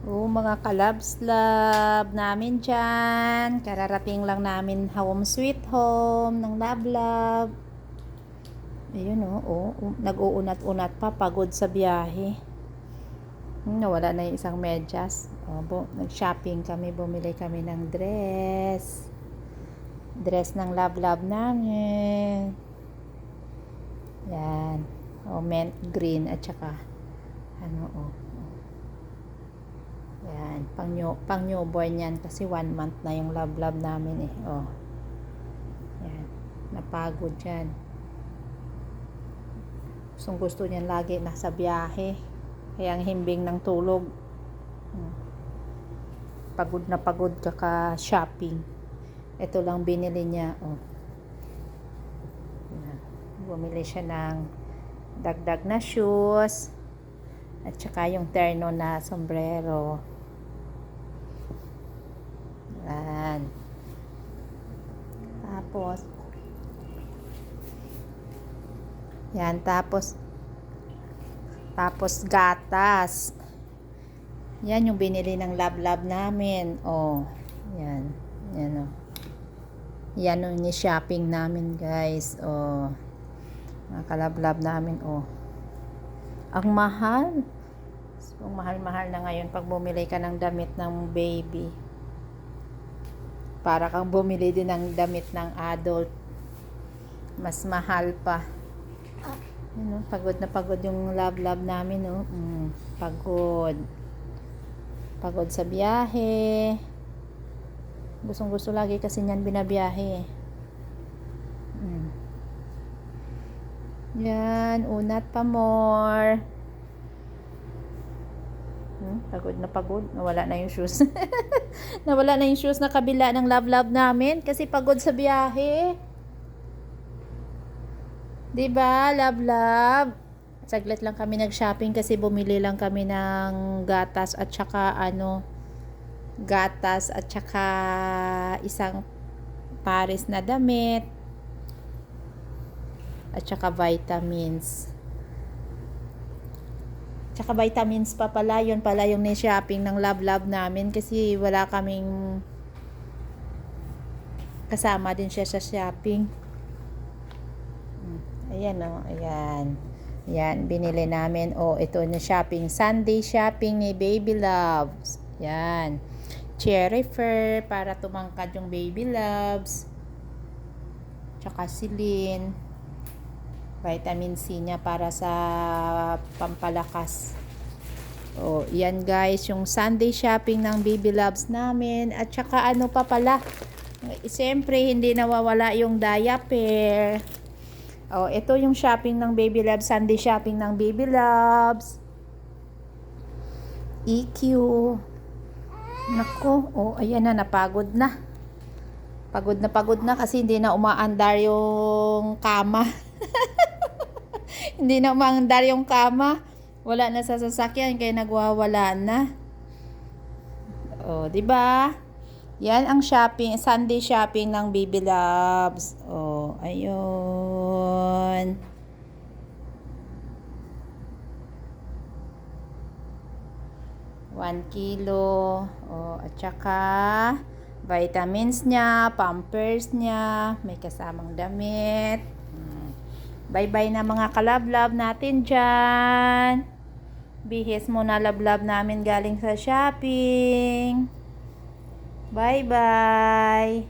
Mga kalabs-lab namin dyan. Kararating lang namin home sweet home ng lab-lab. Ayun nag-uunat-unat pa. Pagod sa biyahe. Nawala na yung isang medyas. Nag-shopping kami. Bumili kami ng dress. Dress ng lab-lab namin. Yan. Mint green at saka yan, pang newborn yan kasi 1 month na yung lab-lab namin Yan, napagod yan. Gusto niyan lagi nasa biyahe. Kaya ang himbing ng tulog. Pagod na pagod kaka-shopping. Ito lang binili niya. Yan. Bumili siya ng dagdag na shoes. At saka yung terno na sombrero. Yan. Tapos gatas. Yan yung binili ng lab-lab namin. Yan. Yan Yan yung ni-shopping namin, guys. Mga kalab-lab namin, Ang mahal. Ang mahal-mahal na ngayon pag bumili ka ng damit ng baby. Para kang bumili din ng damit ng adult. Mas mahal pa. Pagod na pagod yung lab-lab namin, Pagod. Pagod sa biyahe. Gustong-gusto lagi kasi niyan binabiyahe. Yan, unat pa more. Pagod na pagod. Nawala na yung shoes. Nawala na yung shoes na kabila ng lab-lab namin kasi pagod sa biyahe. 'Di ba, lab-lab? Saglit lang kami nag-shopping kasi bumili lang kami ng gatas at saka isang pares na damit. At saka vitamins. Tsaka vitamins pa pala. Yun pala yung ni-shopping ng lab-lab namin kasi wala kaming kasama din siya sa shopping. Ayan ayan. Yan, binili namin. Ito na shopping. Sunday shopping ni Baby Loves. Yan. Cherry fur para tumangkad yung Baby Loves. Tsaka silin. Vitamin C niya para sa pampalakas. Yan guys, yung Sunday shopping ng Baby Loves namin. At saka pa pala, siyempre hindi nawawala yung diaper. Ito yung shopping ng Baby Loves, Sunday shopping ng Baby Loves. EQ. Nako, ayan na, napagod na. Pagod na kasi hindi na umaandar yung kama. Hindi na umaandar yung kama. Wala na sa sasakyan kaya nagwawala na. 'Di ba? Yan ang shopping, Sunday shopping ng Baby Loves. Ayun. One kilo. At saka vitamins niya, pampers niya, may kasamang damit. Bye-bye na mga kalab-lab natin dyan. Bihis muna lab-lab namin galing sa shopping. Bye-bye.